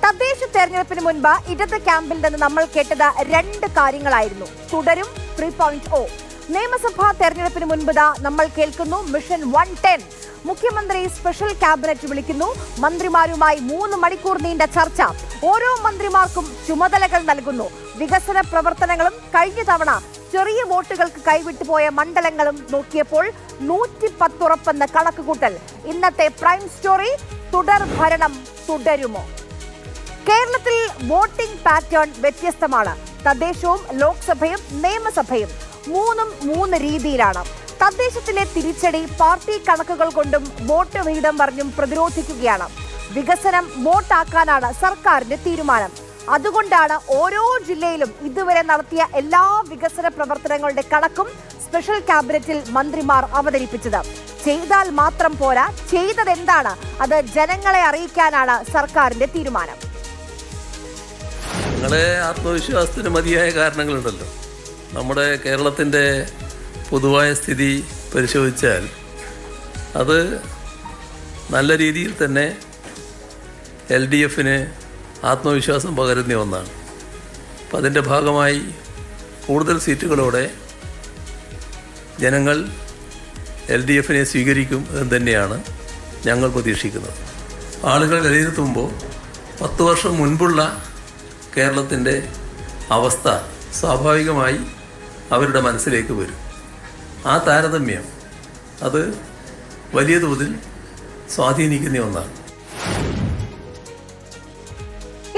തദ്ദേശ തെരഞ്ഞെടുപ്പിന് മുൻപ് ഇടത് ക്യാമ്പിൽ നിന്ന് നമ്മൾ കേട്ടത് രണ്ട് കാര്യങ്ങളായിരുന്നു. തുടരും 3.0. നിയമസഭാ തെരഞ്ഞെടുപ്പിന് മുൻപ് നമ്മൾ കേൾക്കുന്നു മിഷൻ 110. മുഖ്യമന്ത്രി സ്പെഷ്യൽ ക്യാബിനറ്റ് വിളിക്കുന്നു. മന്ത്രിമാരുമായി 3 മണിക്കൂർ നീണ്ട ചർച്ച. ഓരോ മന്ത്രിമാർക്കും ചുമതലകൾ നൽകുന്നു. വികസന പ്രവർത്തനങ്ങളും കഴിഞ്ഞ തവണ ചെറിയ വോട്ടുകൾക്ക് കൈവിട്ടുപോയ മണ്ഡലങ്ങളും നോക്കിയപ്പോൾ 110 ഉറപ്പെന്ന കണക്കുകൂട്ടൽ. ഇന്നത്തെ പ്രൈം സ്റ്റോറി: തുടർ ഭരണം തുടരുമോ? കേരളത്തിൽ വോട്ടിംഗ് പാറ്റേൺ വ്യത്യസ്തമാണ്. തദ്ദേശവും ലോക്സഭയും നിയമസഭയും മൂന്ന് രീതിയിലാണ്. തദ്ദേശത്തിലെ തിരിച്ചടി പാർട്ടി കണക്കുകൾ കൊണ്ടും വോട്ട് വിഹിതം പറഞ്ഞും പ്രതിരോധിക്കുകയാണ്. വികസനം വോട്ടാക്കാനാണ് സർക്കാരിന്റെ തീരുമാനം. അതുകൊണ്ടാണ് ഓരോ ജില്ലയിലും ഇതുവരെ നടത്തിയ എല്ലാ വികസന പ്രവർത്തനങ്ങളുടെ കണക്കും സ്പെഷ്യൽ ക്യാബിനറ്റിൽ മന്ത്രിമാർ അവതരിപ്പിച്ചത്. ചെയ്താൽ മാത്രം പോരാ, ചെയ്തതെന്താണ് അത് ജനങ്ങളെ അറിയിക്കാനാണ് സർക്കാരിന്റെ തീരുമാനം. നിങ്ങളെ ആത്മവിശ്വാസത്തിന് മതിയായ കാരണങ്ങളുണ്ടല്ലോ. നമ്മുടെ കേരളത്തിൻ്റെ പൊതുവായ സ്ഥിതി പരിശോധിച്ചാൽ അത് നല്ല രീതിയിൽ തന്നെ LDFന് ആത്മവിശ്വാസം പകരുന്ന ഒന്നാണ്. അപ്പം അതിൻ്റെ ഭാഗമായി കൂടുതൽ സീറ്റുകളോടെ ജനങ്ങൾ LDFനെ സ്വീകരിക്കും എന്ന് തന്നെയാണ് ഞങ്ങൾ പ്രതീക്ഷിക്കുന്നത്. ആളുകൾ വിലയിരുത്തുമ്പോൾ 10 വർഷം മുൻപുള്ള കേരളത്തിൻ്റെ അവസ്ഥ സ്വാഭാവികമായി അവരുടെ മനസ്സിലേക്ക് വരും. ആ താരതമ്യം അത് വലിയ തോതിൽ സ്വാധീനിക്കുന്ന ഒന്നാണ്.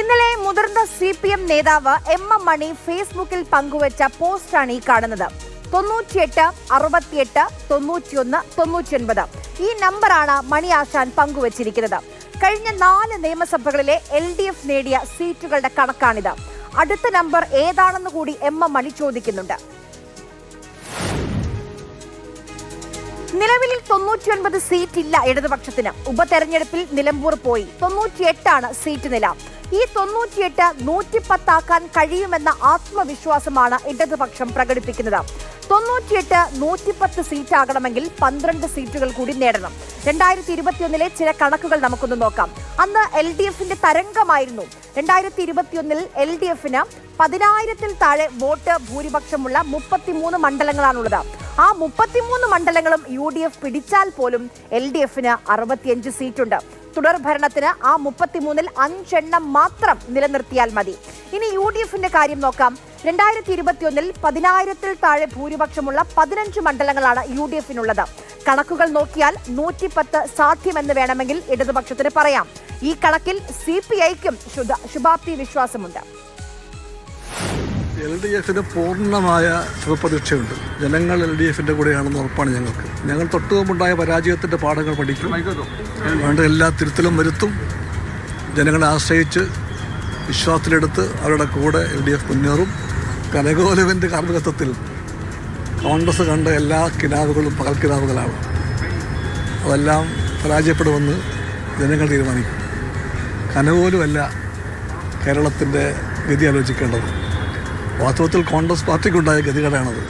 ഇന്നലെ മുതിർന്ന CPM നേതാവ് M.M. മണി ഫേസ്ബുക്കിൽ പങ്കുവച്ച പോസ്റ്റാണ് ഈ കാണുന്നത്. 98 68 91 99 ഈ നമ്പറാണ് മണി ആശാൻ പങ്കുവച്ചിരിക്കുന്നത്. കഴിഞ്ഞ 4 നിയമസഭകളിലെ LDF നേടിയ സീറ്റുകളുടെ കണക്കാണിത്. അടുത്ത നമ്പർ ഏതാണെന്ന് കൂടി M.M. മണി ചോദിക്കുന്നുണ്ട്. നിലവിൽ 99 സീറ്റ് ഇല്ല ഇടതുപക്ഷത്തിന്. ഉപതെരഞ്ഞെടുപ്പിൽ നിലമ്പൂർ പോയി. 98 സീറ്റ് നില. ഈ 98 110 ആക്കാൻ കഴിയുമെന്ന ആത്മവിശ്വാസമാണ് ഇടതുപക്ഷം പ്രകടിപ്പിക്കുന്നത്. 98 110 സീറ്റ് ആകണമെങ്കിൽ 12 സീറ്റുകൾ കൂടി നേടണം. 2021 ചില കണക്കുകൾ നമുക്കൊന്ന് നോക്കാം. അന്ന് LDFന്റെ തരംഗമായിരുന്നു. 2021 LDFന് 10,000-ൽ താഴെ വോട്ട് ഭൂരിപക്ഷമുള്ള 33 മണ്ഡലങ്ങളാണുള്ളത്. ആ 33 മണ്ഡലങ്ങളും UDF പിടിച്ചാൽ പോലും LDFന് 65 സീറ്റുണ്ട്. തുടർ ഭരണത്തിന് ആ 33-ൽ 5 എണ്ണം മാത്രം നിലനിർത്തിയാൽ മതി. ഇനി UDFന്റെ കാര്യം നോക്കാം. 2021 10,000-ൽ താഴെ ഭൂരിപക്ഷമുള്ള 15 മണ്ഡലങ്ങളാണ് UDFനുള്ളത്. കണക്കുകൾ നോക്കിയാൽ 110 സാധ്യമെന്ന് വേണമെങ്കിൽ ഇടതുപക്ഷത്തിന് പറയാം. ഈ കണക്കിൽ CPIക്കും ശുഭാപ്തി വിശ്വാസമുണ്ട്. LDFന് പൂർണ്ണമായ ശുഭപ്രതീക്ഷയുണ്ട്. ജനങ്ങൾ LDFന്റെ കൂടെയാണെന്ന് ഉറപ്പാണ് ഞങ്ങൾക്ക്. ഞങ്ങൾ തൊട്ടുമുണ്ടായ പരാജയത്തിൻ്റെ പാഠങ്ങൾ പഠിക്കും. വേണ്ട എല്ലാ തിരുത്തലും വരുത്തും. ജനങ്ങളെ ആശ്രയിച്ച് വിശ്വാസത്തിലെടുത്ത് അവരുടെ കൂടെ LDF മുന്നേറും. കനകോലുവിൻ്റെ കാർമ്മികത്വത്തിൽ കോൺഗ്രസ് കണ്ട എല്ലാ കിനാവുകളും പകൽക്കിനാവുകളാണ്. അതെല്ലാം പരാജയപ്പെടുമെന്ന് ജനങ്ങൾ തീരുമാനിക്കും. കനകോലുമല്ല കേരളത്തിൻ്റെ ഗതി ആലോചിക്കേണ്ടത്. വാസ്തവത്തിൽ കോൺഗ്രസ് പാർട്ടിക്കുണ്ടായ ഗതികേടാണത്.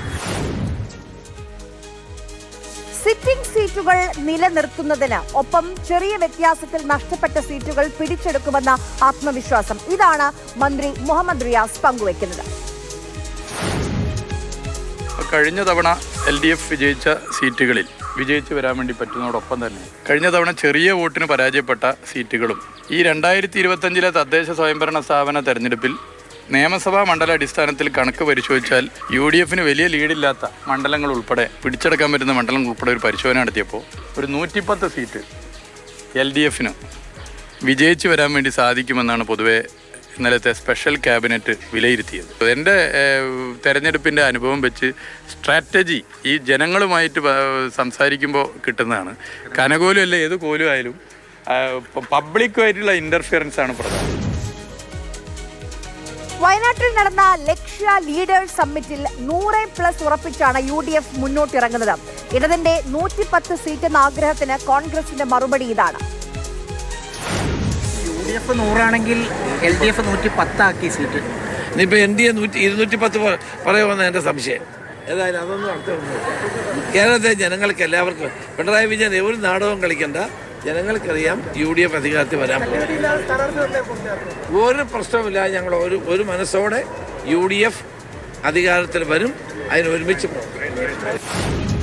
സിറ്റിംഗ് സീറ്റുകൾ നിലനിർത്തുന്നതിന് ഒപ്പം ചെറിയ വ്യത്യാസത്തിൽ നഷ്ടപ്പെട്ട സീറ്റുകൾ പിടിച്ചെടുക്കുമെന്ന ആത്മവിശ്വാസം. ഇതാണ് മന്ത്രി മുഹമ്മദ് റിയാസ് പങ്കുവയ്ക്കുന്നത്. കഴിഞ്ഞ തവണ LDF വിജയിച്ച സീറ്റുകളിൽ വിജയിച്ചു വരാൻ വേണ്ടി പറ്റുന്നതോടൊപ്പം തന്നെ കഴിഞ്ഞ തവണ ചെറിയ വോട്ടിന് പരാജയപ്പെട്ട സീറ്റുകളും ഈ 2025 തദ്ദേശ സ്വയംഭരണ സ്ഥാപന തെരഞ്ഞെടുപ്പിൽ നിയമസഭാ മണ്ഡല അടിസ്ഥാനത്തിൽ കണക്ക് പരിശോധിച്ചാൽ UDFന് വലിയ ലീഡില്ലാത്ത മണ്ഡലങ്ങൾ ഉൾപ്പെടെ പിടിച്ചെടുക്കാൻ പറ്റുന്ന മണ്ഡലങ്ങൾ ഉൾപ്പെടെ ഒരു പരിശോധന നടത്തിയപ്പോൾ ഒരു 110 സീറ്റ് LDFന് വിജയിച്ചു വരാൻ വേണ്ടി സാധിക്കുമെന്നാണ് പൊതുവെ ഇന്നലത്തെ സ്പെഷ്യൽ ക്യാബിനറ്റ് വിലയിരുത്തിയത്. എൻ്റെ തെരഞ്ഞെടുപ്പിൻ്റെ അനുഭവം വെച്ച് സ്ട്രാറ്റജി ഈ ജനങ്ങളുമായിട്ട് സംസാരിക്കുമ്പോൾ കിട്ടുന്നതാണ്. കനകോലും അല്ല ഏത് കോലും ആയാലും പബ്ലിക്കുമായിട്ടുള്ള ഇൻ്റർഫിയറൻസ് ആണ് പ്രധാനം. വയനാട്ടിൽ നടന്ന ലക്ഷ്യ ലീഡേഴ്സ് സമ്മിറ്റിൽ 100+ ഉറപ്പിച്ചാണ് UDF മുന്നോട്ടിറങ്ങുന്നത്. ഇടതിന്റെ 110 സീറ്റ് എന്ന ആഗ്രഹത്തിന് കോൺഗ്രസിന്റെ മറുപടി ഇതാണ്. UDF 100 ആണെങ്കിൽ LDF 110 ആക്കി സീറ്റ്. ഇനിയിപ്പോൾ NDA 210 പറയുമെന്ന് എൻ്റെ സംശയം. ഏതായാലും അതൊന്നും അർത്ഥമൊന്നും കേരളത്തിലെ ജനങ്ങൾക്ക് എല്ലാവർക്കും പിണറായി വിജയൻ ഒരു നാടകവും കളിക്കണ്ട, ജനങ്ങൾക്കറിയാം UDF അധികാരത്തിൽ വരാൻ പോകും. ഒരു പ്രശ്നവുമില്ല. ഞങ്ങൾ ഒരു മനസ്സോടെ UDF അധികാരത്തിൽ വരും. അതിന് ഒരുമിച്ച് പോകും.